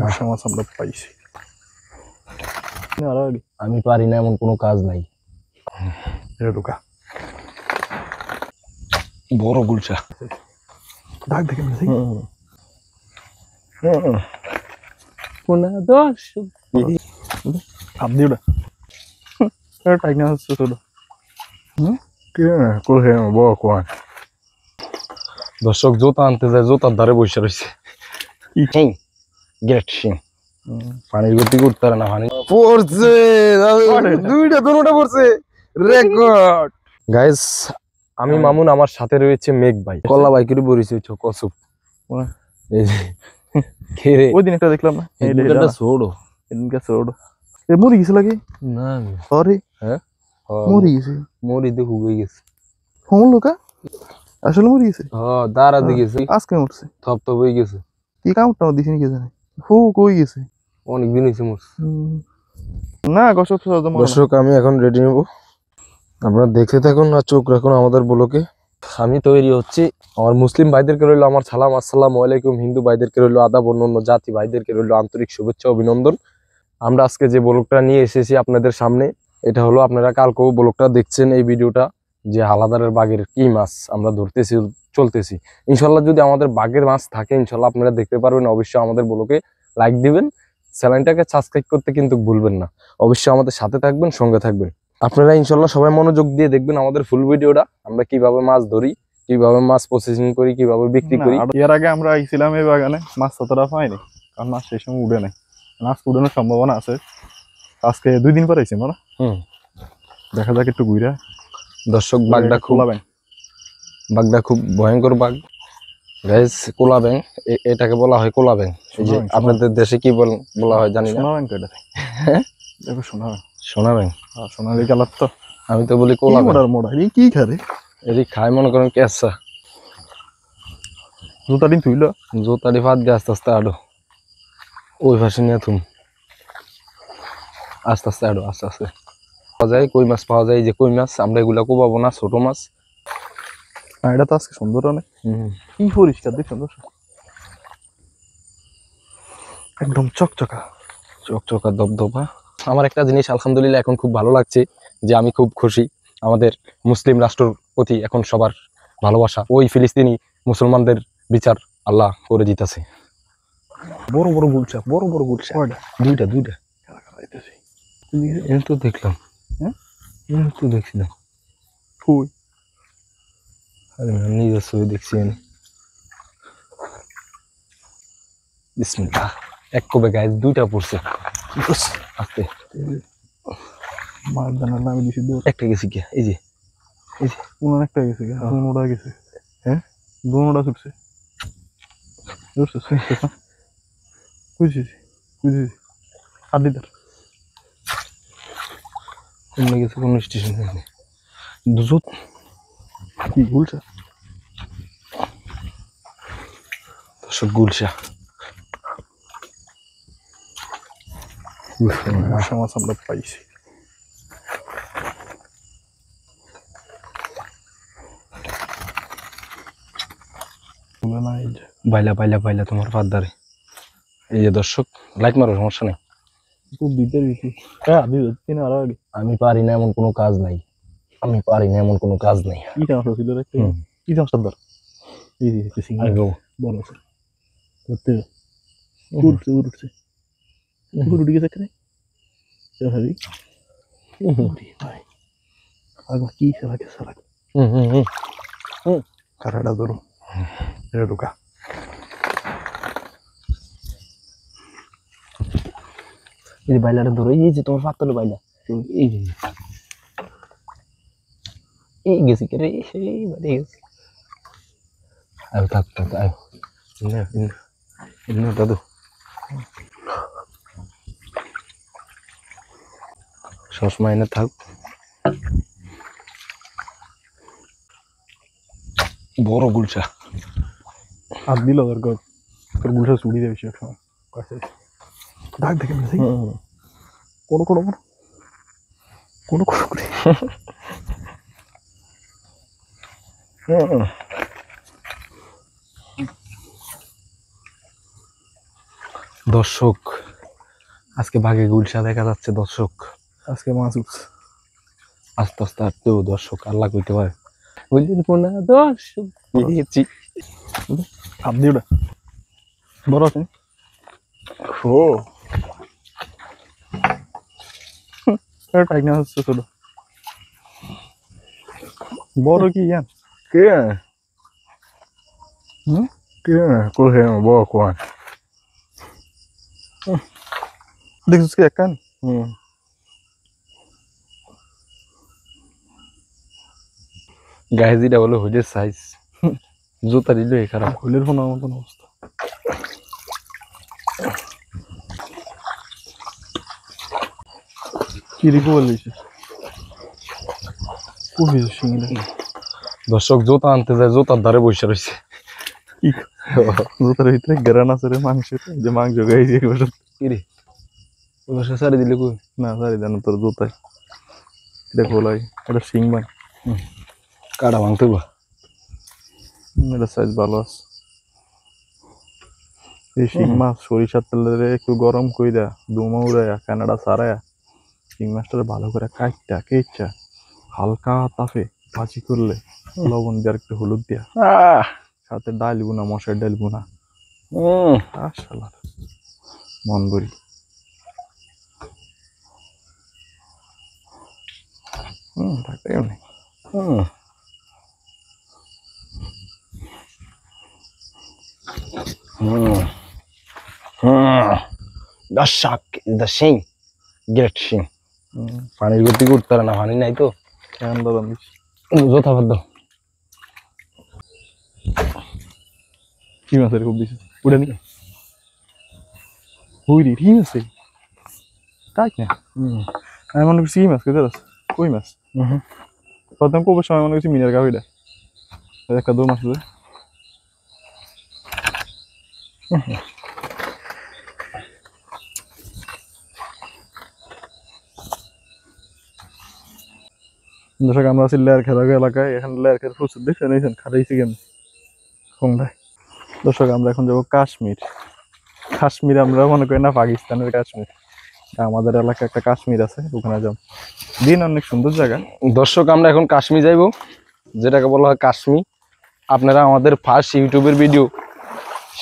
গুলশা মাছ আমরা পাইছি। আমি পারি না এমন কোনো কাজ নাই। এটা ঢোকা বড় গুলশা ডাক দেখে আপনি ওটা টাইনা হচ্ছে ছোট বড় কোয়া। দর্শক জোতা আনতে যায়, জোতার ধারে বসে রয়েছে। গ্রেট সিং পানির গতি করতে পারে না, পানি পড়ছে দুইটা দুটোটা পড়ছে রেকর্ড। গাইস আমি মামুন, আমার সাথে রয়েছে মেঘ ভাই, কল্লা ভাই করে বরিছে কসুপ। এই যে খেরে ওই দিন একটা দেখলাম না, এটা ছোড়ো এদিনকে ছোট এ মরে গেছে লাগে না। আরে হ্যাঁ মরে গেছে, মরি দেখো হয়ে গেছে। হমল লোকা আসলে মরে গেছে। হ্যাঁ দাঁড়া দিয়ে গেছে, আজকে মরছে, থপ থপ হয়ে গেছে। কি কামটা দিছিনি কে জানে, হু কই গেছে অনেকদিন হয়েছে মরছে। না গসব দর্শক আমি এখন রেডি নেবো, আপনারা দেখতে থাকুন আর চোখ রাখুন আমাদের ব্লকে। আমি তৈরি হচ্ছি। আমার মুসলিম ভাইদেরকে রইলো আমার সালাম, আসসালামু আলাইকুম। হিন্দু ভাইদেরকে রইলো আদাব, অন্য জাতি ভাইদেরকে রইলো আন্তরিক শুভেচ্ছা অভিনন্দন। আমরা আজকে যে ব্লগটা নিয়ে এসেছি আপনাদের সামনে, এটা হলো আপনারা কালকেও ব্লগটা দেখছেন এই ভিডিওটা, যে হালাদারের বাঘের কি মাছ আমরা ধরতেছি চলতেছি। ইনশাল্লাহ যদি আমাদের বাঘের মাছ থাকে ইনশাল্লাহ আপনারা দেখতে পারবেন। অবশ্যই আমাদের ব্লগে লাইক দিবেন, চ্যানেলটাকে সাবস্ক্রাইব করতে কিন্তু ভুলবেন না। অবশ্যই আমাদের সাথে থাকবেন, সঙ্গে থাকবেন। আপনারা ইনশাল্লাহ সবাই মনোযোগ দিয়ে দেখবেন আমাদের ফুল ভিডিওটা, আমরা কিভাবে মাছ ধরি, কিভাবে মাছ প্রসেসিং করি, কিভাবে বিক্রি করি। এর আগে আমরা আইছিলাম এই বাগানে, মাছ ততটা পাইনি কারণ মাছ সেই সময় উঠে নাই, মাছ উঠানোর সম্ভাবনা আছে। আজকে 2 দিন পর আইছি আমরা, দেখা যাক একটু ঘুরা। দর্শক বাঘটা খুব ভয়ঙ্কর বাঘ গাইস, কোলা ব্যাং, এটাকে বলা হয় কোলা ব্যাং। এই যে আপনাদের দেশে কি বলা হয় জানি না। সোনা ব্যাং তো এটা, দেখো সোনা ব্যাং, সোনা ব্যাং, সোনালি কালার তো। আমি তো বলি কোলা ব্যাং। মোড়া এই কি খারে, এটি খায় মনে করেন কেঁচা। জুতা দিন তুইলো, জুতাটি ফাঁদ দিয়ে আস্তে আস্তে আডো, ওই পাশে নিয়ে থুম, আস্তে আস্তে আডো, আস্তে আস্তে পাওয়া যায় কই মাছ, পাওয়া যায়। যে কই মাছ আমরা এগুলা কোবাবো না, ছোট মাছ। এটা তো আজকে সুন্দর অনেক, কি পরিষ্কার দেখ, সুন্দর একদম চকচকা চকচকা দবদবা। আমার একটা জিনিস আলহামদুলিল্লাহ এখন খুব ভালো লাগছে, যে আমি খুব খুশি আমাদের মুসলিম রাষ্ট্রের প্রতি এখন সবার ভালোবাসা। ওই ফিলিস্তিনি মুসলমানদের বিচার আল্লাহ করে দিতেছে। বড় বড় গুলশা, বড় বড় গুলশা, দুইটা তো দেখলাম। হ্যাঁ তো দেখছিলাম, নিজের ছবি দেখছি আমি। বিসমিল্লাহ, এক কবে গায়ে দুইটা পড়ছে। আস্তে মাছ দানার নামে দিছি, একটা গেছি কি, এই যে একটা গেছে, দুনোটা গেছে। হ্যাঁ দুনোটা ছুটছে, বুঝছি আর দিদার কোন গেছে, কোন স্টেশন দুজো কি গুলশা। দর্শক গুলশা মাছ আমরা পাইছি। বাইলা বাইলা বাইলা তোমার ফাদারে। এই যে দর্শক লাইক মারো, সমস্যা নেই। খুব দিতে বেশি, আমি পারি না এমন কোনো কাজ নাই, আমি পারি না এমন কোনো কাজ নাই। কি সমস্যা ছিল রে, কি সমস্যা ধর এই বড় আছে করতে উঠছে উঠছে উঠে গেছে কেন ভাবি ভাই আগে কি সালাকে সালাক কারাটা ধরো, এটা ঢোকা এই যে বাইলাটা ধরো, এই যে তোমার ফাত্তলে বাইলা, এই যে এই গেছি কে রে, এই বাড়ি গেছি। আয় থাক থাক, আয় দাদু সবসময় এনে থাক। বড় গুলশা আর দিল তোর গুলশা চুড়ি দেবে সে সময় ডাক দেখে কোনো কোনো কোনো কোনো করে দর্শক আজকে ভাগে গুলশা দেখা যাচ্ছে দর্শক। আজকে মাছ উঠছে। আস্তে আস্তে হাঁটতো দর্শক, আল্লাহ কইতে পারে। বুঝলেন না দর্শক, পেয়েছি। হাত দিয়ে ওটা বড় আছে। ও টাইনা হচ্ছে ছোট, বড় কি জান? কে কে কোহে বড় কোন দেখছিস কি একখান? গায়ে যেটা বলে হুইলের সাইজ, জুতা দিল এই খারাপ। হুইলের ফোনার মতন অবস্থা। কি রে বলিস? খুবই শিঙে। দর্শক জুতা আনতে যায়, জুতার ধারে বসে রয়েছে। কি জুতার ভিতরে গ্রান আছে রে মাংসের, যে মাংস গাইছে কি রে ওই বসে সারি দিলে কই? না সারি দেন তোর জুতায়। এটা খোলাই, এটা শিং বান। কাটা ভাঙতে বা এটা সাইজ ভালো আছে। এই শিং মাছ সরিষার তেলে একটু গরম কইরা দুমা উড়াইয়া কানাডা সারায়া শিং মাছটা ভালো করে কাটটা কেচা হালকা তাপে ভাজি করলে লবণ দিয়ে একটু হলুদ দিয়া সাথে ডাল বুনা, মশার ডাল বুনা, শালা মন ভরি। থাকতে কেমনি The shark is the shing, great shing. পানির গতি করতে পারে না, পানি নাই তো। যথাবদ্ধ কি মাছ খুব দিছে উড়ে নি হুইরি ঠিক আছে তাই না? আমি মনে করছি কি মাছ কোথায় আছে? কই মাছ? প্রথম কবে সময় মনে করছি মিনার গাভিটা একটা দৌড় মাছ আছে। দর্শক আমরা আছি লেয়ার খেলা এলাকায়, এখানে লেয়ার খেলা প্রচুর দেখছেন খারাইছি কেন কোনটায়। দর্শক আমরা এখন যাবো কাশ্মীর। কাশ্মীর আমরা মনে করি না পাকিস্তানের কাশ্মীর, আমাদের এলাকায় একটা কাশ্মীর আছে, ওখানে যাব। দিন অনেক সুন্দর জায়গা। দর্শক আমরা এখন কাশ্মীর যাইব, যেটাকে বলা হয় কাশ্মীর। আপনারা আমাদের ফার্স্ট ইউটিউবের ভিডিও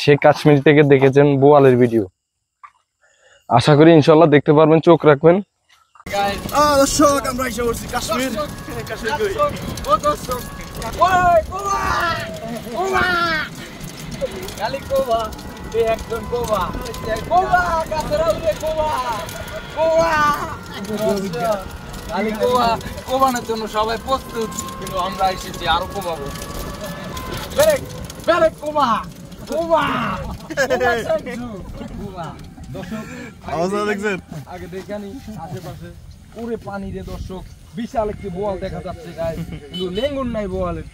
সে কাশ্মীর থেকে দেখেছেন বোয়ালের ভিডিও, আশা করি ইনশাল্লাহ দেখতে পারবেন, চোখ রাখবেন। দর্শক আমরা এসে পড়ছি কাশ্মীর। কোবানোর জন্য সবাই প্রস্তুত, কিন্তু আমরা এসেছি আরো কোবাবো। আগে দেখানি আশেপাশে পুরো পানি রে দর্শক, বিশাল একটি বোয়াল দেখা যাচ্ছে গায়ে, কিন্তু লেঙ্গুর নাই বোয়ালের।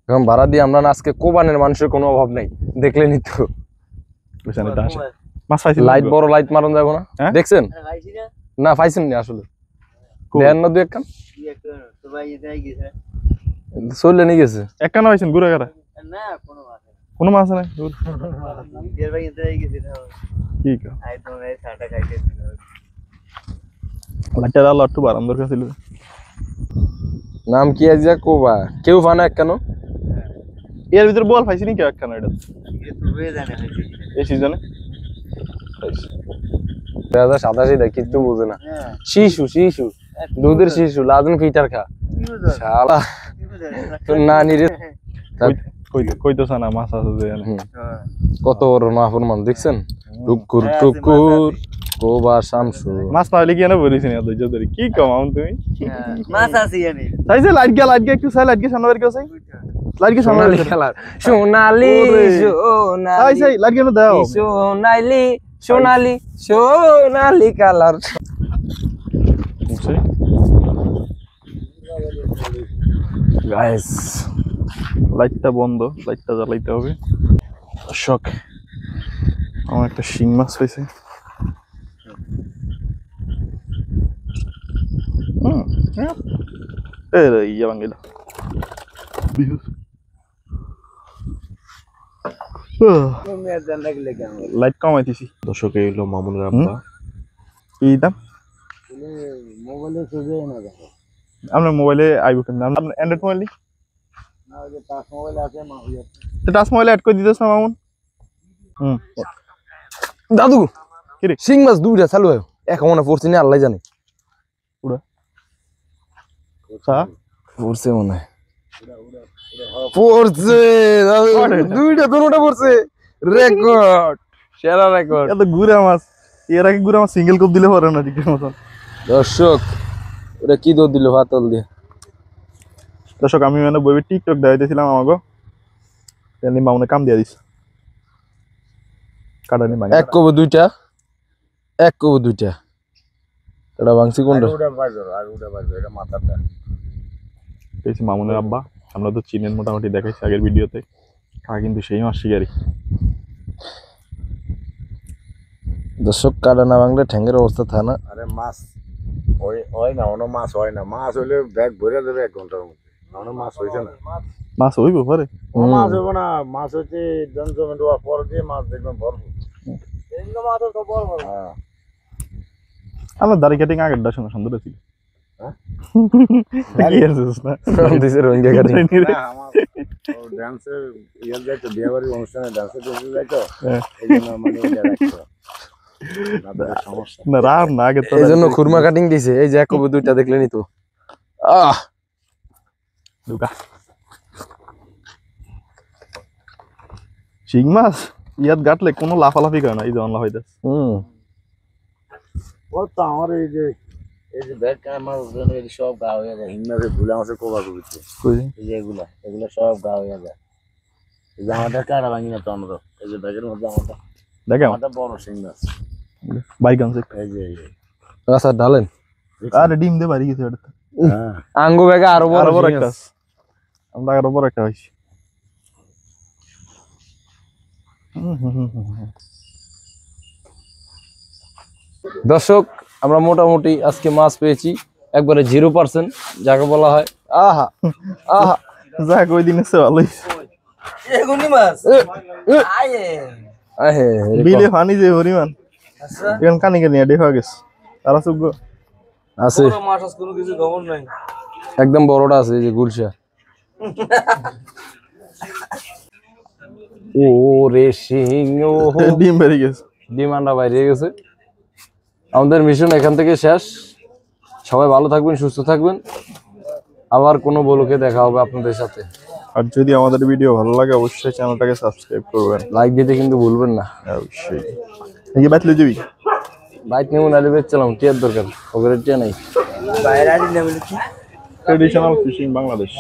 এখন ভাড়া দিয়ে আমরা আজকে কোবানের মানুষের কোনো অভাব নাই, দেখলেনি তো। লাইট বড় লাইট মারন যাবো না, দেখছেন না? পাইছেন না আসলে, দেন না দুই একখান চলে নিয়ে গেছে। একখানা পাইছেন ঘুরে গেরা কোনো মাছ নাই। লাইটার আলো একটু বারাম দরকার ছিল। নাম কি আজ কোবা, কেউ ফানা এক কেন এর ভিতরে বল পাইছি নি কেউ একখানা? এটা এই সিজনে 2087 কিচ্ছু বুঝে না। শিশু শিশু দুধের শিশু লাজন ফিটার খা শালা নানি রে কইতেছ না মাছ আছে যে কত বড় মাফরমান দেখছেন? টুকুর টুকুর কোবা শামসু মাছ না হইলে কি না বলিস না ধৈর্য ধরে কি কমাও তুমি মাছ আছে জানি চাইছে লাইট গিয়া একটু চাই লাইট গিয়া সামনে কেউ চাই লাইট গিয়া সামনে খেলার সোনালি সোনালি চাই লাইট গিয়া দাও সোনালি সোনালি সোনালি কালার। গাইস লাইটটা বন্ধ, লাইটটা জ্বালাইতে হবে। শখ আমার একটা শিং মাছ হয়েছে। ইয়া বাঙ্গিলা লাইট কমাইতেছি। দর্শক এই হলো মামুনের আব্বা। কি দাম? আপনার মোবাইলে আইব কেমন? আপনার অ্যান্ড্রয়েড মোবাইল নেই? টাচ মোবাইলে অ্যাড করে দিতেছ না মামুন? দাদু কি রে? শিং মাছ দুইটা চালু হয় এখন মনে পড়ছে না, আল্লাহ জানে পড়ছে মনে হয়। পড়ছে দাদু, দুইটা দুটোটা পড়ছে। রেকর্ড, সেরা রেকর্ড। এত গুড়া মাছ, এর আগে গুড়া মাছ সিঙ্গেল কোপ দিলে পারে না ঠিকের মতন। দর্শক ওটা কি দৌড় দিল হাতল দিয়ে। দর্শক আমি মানে বই টিকটক দেখাইতেছিলাম আমাকে, মামুনে কাম দিয়ে দিস কাটা নি এক কব দুইটা, এক কব দুইটা। এটা ভাঙছি কোনটা? মামুনের আব্বা। আমরা তো চিনেন মোটামুটি, দেখাইছি আগের ভিডিওতে। কিন্তু সেই মাছ শিকারি। দর্শক কাটা না ভাঙলে ঠ্যাঙ্গের অবস্থা থা না। আরে মাছ হয় না, অন্য মাছ হয় না। মাছ হইলে ব্যাগ ভরে দেবে 1 ঘন্টার মধ্যে। অন্য মাছ হয়েছে না, মাছ হইব পরে। মাছ হইব না। মাছ হচ্ছে জমজমেন্ট হওয়ার পর দিয়ে মাছ দেখবেন ভরপুর। আমার দাড়ি কাটিং আগের ডার সঙ্গে সুন্দর ছিল। অনুষ্ঠানে ডান্সে যাইতো, এই জন্য মানে না রাম না আগে তো এই জন্য খুরমা কাটিং দিছে। এই যে এক কব দুইটা দেখলেনি তো। আহ শিং মাছ ইয়াত গাটলে কোনো লাফালাফি করে না, এই যে অনলা হইতাছে। ও তো আমার এই যে ব্যাগ মাছ সব গা হয়ে যায়। হিং মাছের ভুলে মাছের কোবা করছে, এই যে এগুলা সব গা হয়ে যায়। এই যে আমাদের কাটা ভাঙি না তো আমরা, এই যে ব্যাগের মধ্যে আমাদের বড় শিং মাছ বাইগান এই যে আচ্ছা ডালেন। আরে ডিম দে বাড়ি গেছে ওটা। হ্যাঁ আঙ্গু ব্যাগে আরো বড় একটা আমরা আরো বড় একটা হইছে। দর্শক আমরা মোটামুটি আজকে মাছ পেয়েছি একবারে 0%, যাকে বলা হয় আহা আহা। যাক ওই দিন এসে ভালোই এগুনি মাছ আয়ে আহে বিলে পানি যে পরিমাণ এখন কানি কানি এডে হয়ে গেছে। তারা সুগ আছে বড় মাছ আজ কোনো কিছু খবর নাই। একদম বড়টা আছে, এই যে গুলশা। ও রে সিং ও ডিম বেরিয়ে গেছে, ডিমান্ডা বাইরে গেছে। আমাদের মিশন এখান থেকে শেষ। সবাই ভালো থাকবেন, সুস্থ থাকবেন। আবার কোনো বলকে দেখা হবে আপনাদের সাথে। আর যদি আমাদের ভিডিও ভালো লাগে অবশ্যই চ্যানেলটাকে সাবস্ক্রাইব করবেন, লাইক দিতে কিন্তু ভুলবেন না। অবশ্যই। এই বাইতলে যাবি বাইক নেব নালে বেচলাম, টিয়ার দরকার, ওদের টিয়া নাই। বাইরে আদি না বলে কি ট্রেডিশনাল ফিশিং বাংলাদেশ।